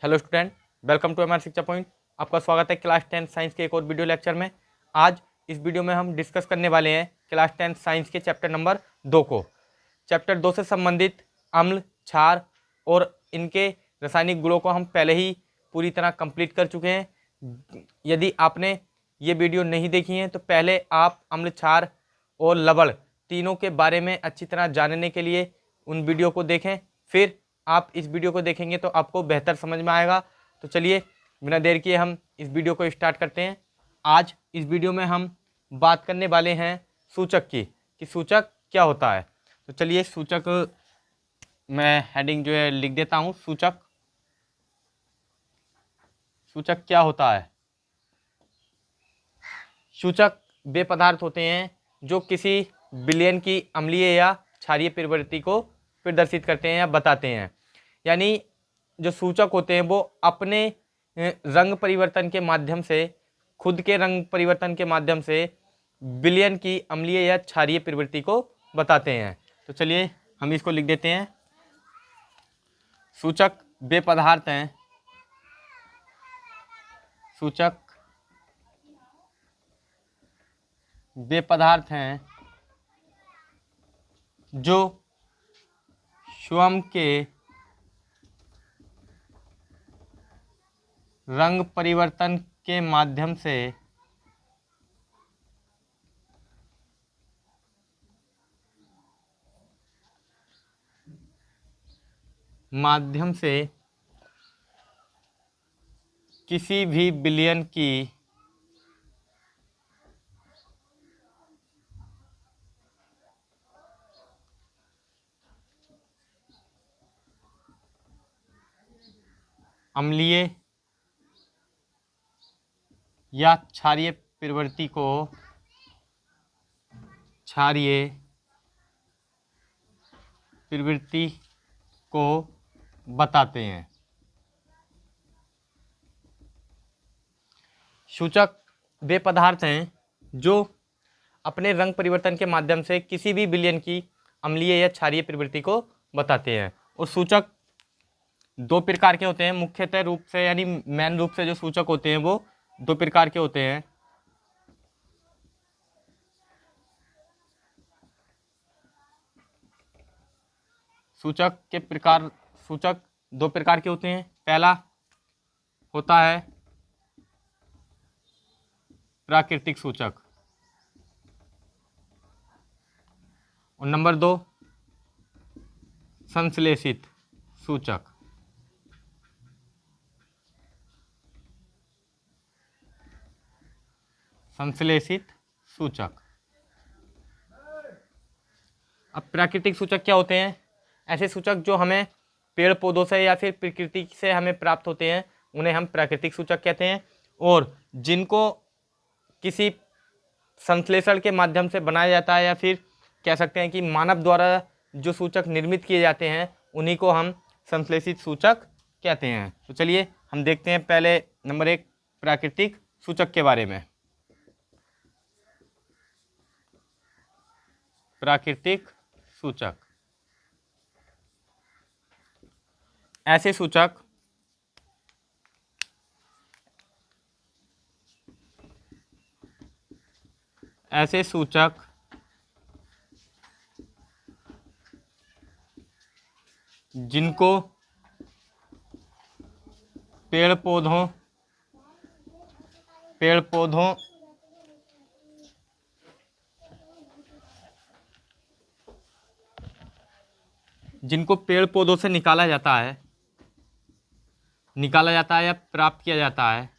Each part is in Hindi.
Hello student, welcome to MR Shiksha point. आपका स्वागत है क्लास 10 साइंस के एक और वीडियो लेक्चर में। आज इस वीडियो में हम डिस्कस करने वाले हैं क्लास 10 साइंस के चैप्टर नंबर 2 को। चैप्टर 2 से संबंधित अम्ल, क्षार और इनके रासायनिक गुणों को हम पहले ही पूरी तरह कंप्लीट कर चुके हैं। यदि आपने ये वीडियो नहीं देखी है तो पहले आप अम्ल, क्षार और लवण तीनों के बारे में अच्छी तरह जानने के लिए उन वीडियो को देखें। फिर आप इस वीडियो को देखेंगे तो आपको बेहतर समझ में आएगा। तो चलिए बिना देर किए हम इस वीडियो को स्टार्ट करते हैं। आज इस वीडियो में हम बात करने वाले हैं सूचक की, कि सूचक क्या होता है। तो चलिए सूचक मैं हेडिंग जो है लिख देता हूँ। सूचक क्या होता है। सूचक वे पदार्थ होते हैं जो किसी विलयन की अम्लीय या क्षारीय प्रवृत्ति को प्रदर्शित करते हैं या बताते हैं। यानी जो सूचक होते हैं वो अपने रंग परिवर्तन के माध्यम से, खुद के रंग परिवर्तन के माध्यम से विलयन की अम्लीय या क्षारीय प्रवृत्ति को बताते हैं। तो चलिए हम इसको लिख देते हैं। सूचक वे पदार्थ हैं, सूचक वे पदार्थ हैं जो स्वयं के रंग परिवर्तन के माध्यम से किसी भी विलयन की अम्लीय या क्षारीय प्रवृत्ति को बताते हैं। सूचक वे पदार्थ हैं जो अपने रंग परिवर्तन के माध्यम से किसी भी विलयन की अम्लीय या क्षारीय प्रवृत्ति को बताते हैं। और सूचक दो प्रकार के होते हैं मुख्यतः रूप से, यानी मेन रूप से जो सूचक होते हैं वो दो प्रकार के होते हैं। सूचक दो प्रकार के होते हैं। पहला होता है प्राकृतिक सूचक और नंबर 2 संश्लेषित सूचक। संश्लेषित सूचक। अब प्राकृतिक सूचक क्या होते हैं? ऐसे सूचक जो हमें पेड़ पौधों से या फिर प्रकृति से हमें प्राप्त होते हैं उन्हें हम प्राकृतिक सूचक कहते हैं। और जिनको किसी संश्लेषण के माध्यम से बनाया जाता है या फिर कह सकते हैं कि मानव द्वारा जो सूचक निर्मित किए जाते हैं उन्हीं को हम संश्लेषित सूचक कहते हैं। तो चलिए हम देखते हैं पहले नंबर 1 प्राकृतिक सूचक के बारे में। प्राकृतिक सूचक ऐसे सूचक जिनको पेड़ पौधों से निकाला जाता है या प्राप्त किया जाता है।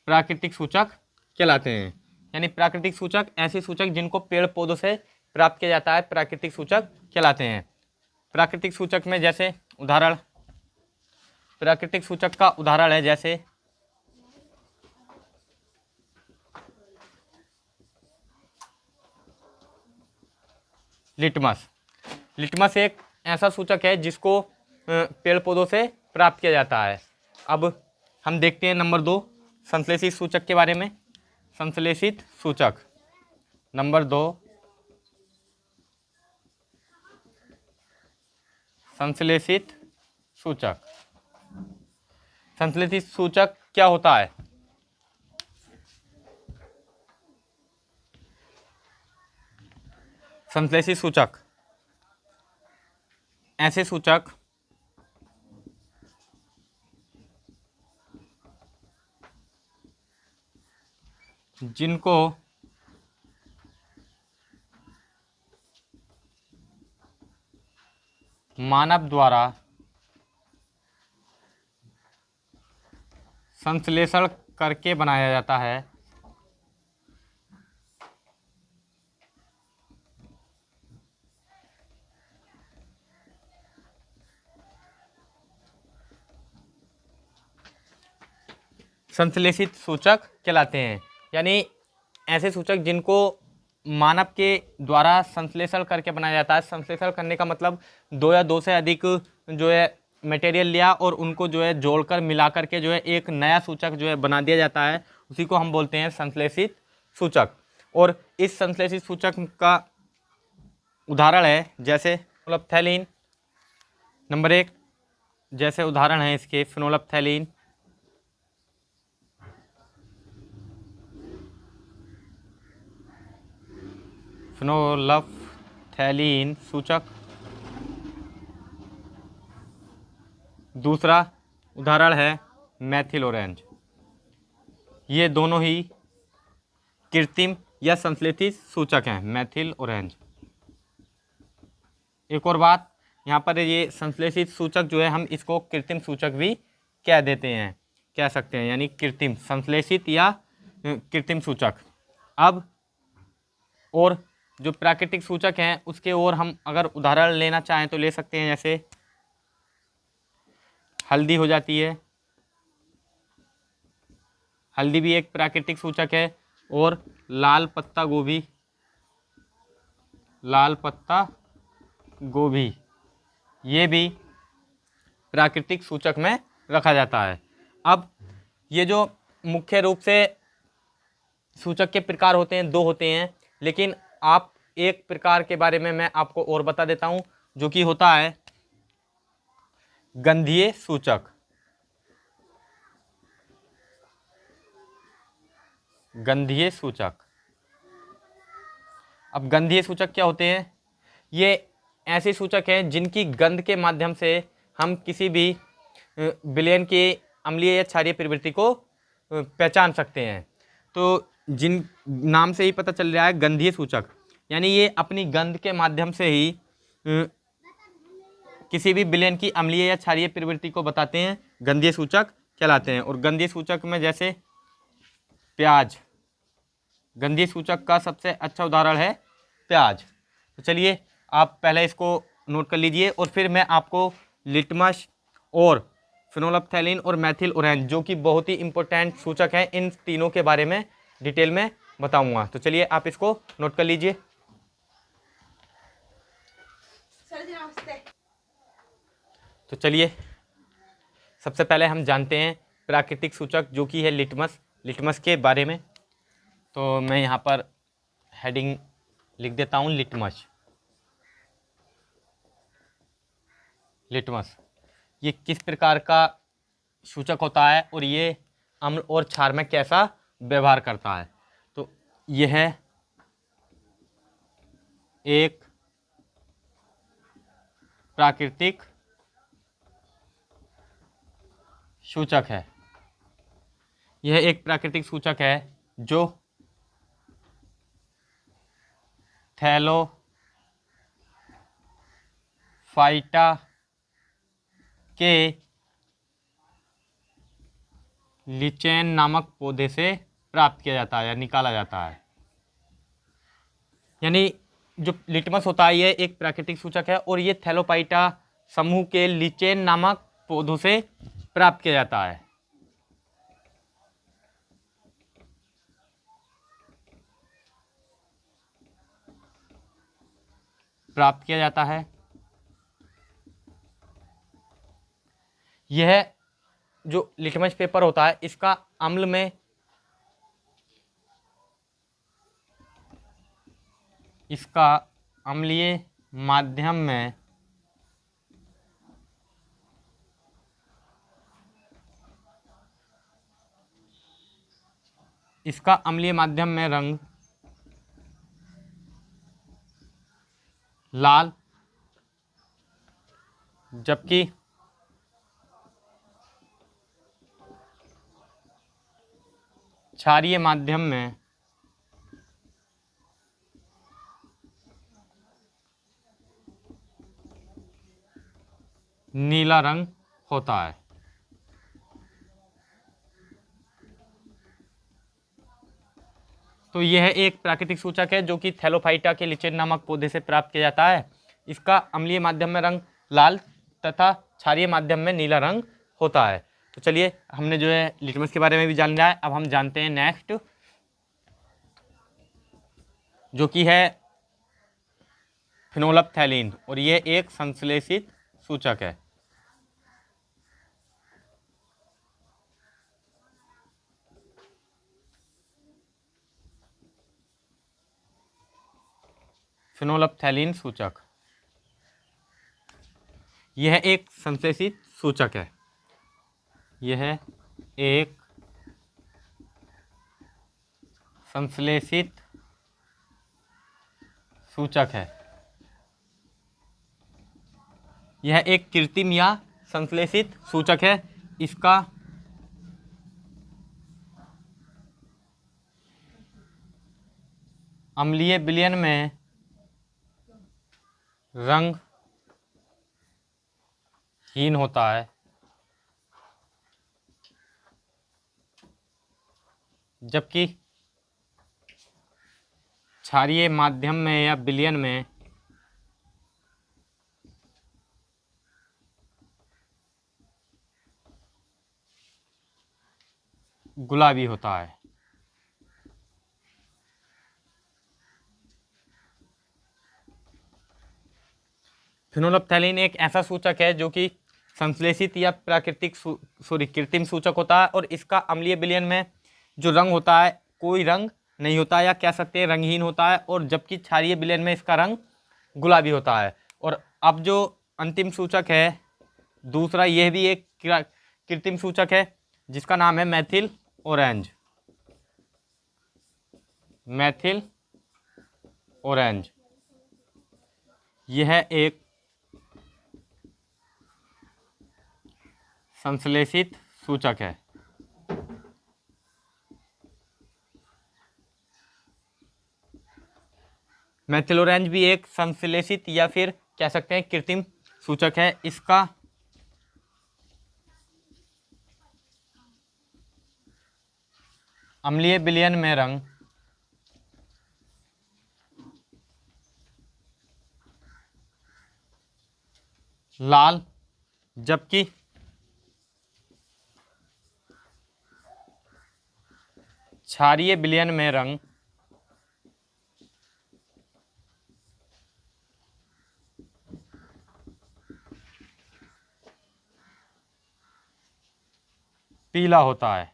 प्राकृतिक सूचक कहलाते हैं। यानी प्राकृतिक सूचक ऐसे सूचक जिनको पेड़ पौधों से प्राप्त किया जाता है प्राकृतिक सूचक कहलाते हैं। प्राकृतिक सूचक में जैसे प्राकृतिक सूचक का उदाहरण है जैसे लिटमस एक ऐसा सूचक है जिसको पेड़ पौधों से प्राप्त किया जाता है। अब हम देखते हैं नंबर 2 संश्लेषित सूचक के बारे में। संश्लेषित सूचक नंबर 2 संश्लेषित सूचक। संश्लेषित सूचक क्या होता है? संश्लेषित सूचक ऐसे सूचक जिनको मानव द्वारा संश्लेषण करके बनाया जाता है, संश्लेषित सूचक कहलाते हैं। यानी ऐसे सूचक जिनको मानव के द्वारा संश्लेषण करके बनाया जाता है। संश्लेषण करने का मतलब दो या दो से अधिक जो है मटेरियल लिया और उनको जो है जोड़कर मिलाकर के जो है एक नया सूचक जो है बना दिया जाता है, उसी को हम बोलते हैं संश्लेषित सूचक। और इस संश्लेषित सूचक का उदाहरण है जैसे फिनोल्फथैलीन नंबर 1, जैसे उदाहरण है इसके फिनोल्फथैलीन, फिनोल्फथैलीन सूचक। दूसरा उदाहरण है मैथिल ऑरेंज। ये दोनों ही कृत्रिम या संश्लेषित सूचक हैं, मैथिल ऑरेंज। एक और बात, यहाँ पर ये संश्लेषित सूचक जो है हम इसको कृत्रिम सूचक भी कह देते हैं, कह सकते हैं, यानी कृत्रिम संश्लेषित या कृत्रिम सूचक। अब और जो प्राकृतिक सूचक हैं उसके और हम अगर उदाहरण लेना चाहें तो ले सकते हैं, जैसे हल्दी हो जाती है, हल्दी भी एक प्राकृतिक सूचक है। और लाल पत्ता गोभी, लाल पत्ता गोभी ये भी प्राकृतिक सूचक में रखा जाता है। अब ये जो मुख्य रूप से सूचक के प्रकार होते हैं, दो होते हैं, लेकिन आप एक प्रकार के बारे में मैं आपको और बता देता हूं, जो कि होता है गंधीय सूचक। गंधीय सूचक। अब गंधीय सूचक क्या होते हैं? ये ऐसे सूचक हैं जिनकी गंध के माध्यम से हम किसी भी विलयन की अम्लीय या क्षारीय प्रवृत्ति को पहचान सकते हैं। तो जिन नाम से ही पता चल रहा है गंधीय सूचक, यानी ये अपनी गंध के माध्यम से ही किसी भी विलयन की अम्लीय या क्षारीय प्रवृत्ति को बताते हैं, गंधीय सूचक कहलाते हैं। और गंधीय सूचक में जैसे प्याज, गंधीय सूचक का सबसे अच्छा उदाहरण है प्याज। तो चलिए आप पहले इसको नोट कर लीजिए और फिर मैं आपको लिटमस और फिनोल्फथैलीन और मैथिल ऑरेंज, जो कि बहुत ही इंपॉर्टेंट सूचक हैं, इन तीनों के बारे में डिटेल में बताऊंगा। तो चलिए आप इसको नोट कर लीजिए। तो चलिए सबसे पहले हम जानते हैं प्राकृतिक सूचक जो कि है लिटमस, लिटमस के बारे में। तो मैं यहाँ पर हेडिंग लिख देता हूँ, लिटमस। लिटमस ये किस प्रकार का सूचक होता है और ये अम्ल और क्षार में कैसा व्यवहार करता है? तो यह एक प्राकृतिक सूचक है। यह एक प्राकृतिक सूचक है जो थैलोफाइटा के लिचेन नामक पौधे से प्राप्त किया जाता है या निकाला जाता है। यानी जो लिटमस होता है ये एक प्राकृतिक सूचक है और ये थैलोफाइटा समूह के लिचेन नामक पौधों से प्राप्त किया जाता है। प्राप्त किया जाता है। यह जो लिटमस पेपर होता है इसका अम्ल में इसका अम्लीय माध्यम में इसका अम्लीय माध्यम में रंग लाल, जबकि क्षारीय माध्यम में नीला रंग होता है। तो यह एक प्राकृतिक सूचक है जो कि थैलोफाइटा के लिचेन नामक पौधे से प्राप्त किया जाता है। इसका अम्लीय माध्यम में रंग लाल तथा क्षारीय माध्यम में नीला रंग होता है। तो चलिए, हमने जो है लिटमस के बारे में भी जान लिया है। अब हम जानते हैं नेक्स्ट, जो कि है फिनोल्फ्थैलीन, और ये एक संश्लेषित सूचक है। फिनोल्फ्थैलीन सूचक, यह एक संश्लेषित सूचक है। यह एक संश्लेषित सूचक है। यह एक कृत्रिम या संश्लेषित सूचक है। इसका अम्लीय विलयन में रंग हीन होता है, जबकि क्षारीय माध्यम में या विलयन में गुलाबी होता है। फिनोल्फ्थैलीन एक ऐसा सूचक है जो कि संश्लेषित या कृत्रिम सूचक होता है, और इसका अम्लीय विलयन में जो रंग होता है कोई रंग नहीं होता, या कह सकते हैं रंगहीन होता है, और जबकि क्षारीय विलयन में इसका रंग गुलाबी होता है। और अब जो अंतिम सूचक है दूसरा, यह भी एक कृत्रिम सूचक है जिसका नाम है मैथिल ऑरेंज। मैथिल ऑरेंज, यह एक संश्लेषित सूचक है। मैथिल ऑरेंज भी एक संश्लेषित या फिर कह सकते हैं कृत्रिम सूचक है। इसका अम्लीय विलयन में रंग लाल, जबकि क्षारीय विलयन में रंग पीला होता है।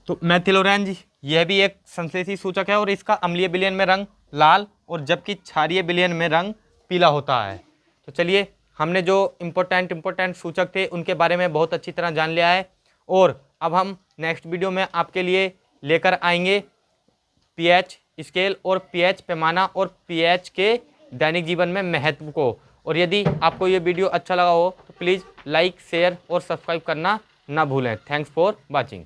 तो मैथिल ऑरेंज यह भी एक संश्लेषित सूचक है, और इसका अम्लीय विलयन में रंग लाल, और जबकि क्षारीय विलयन में रंग पीला होता है। तो चलिए, हमने जो इम्पोर्टेंट सूचक थे उनके बारे में बहुत अच्छी तरह जान लिया है, और अब हम नेक्स्ट वीडियो में आपके लिए लेकर आएंगे पीएच स्केल और पीएच पैमाना और पीएच के दैनिक जीवन में महत्व को। और यदि आपको ये वीडियो अच्छा लगा हो तो प्लीज़ लाइक, शेयर और सब्सक्राइब करना ना भूलें। Thanks for watching.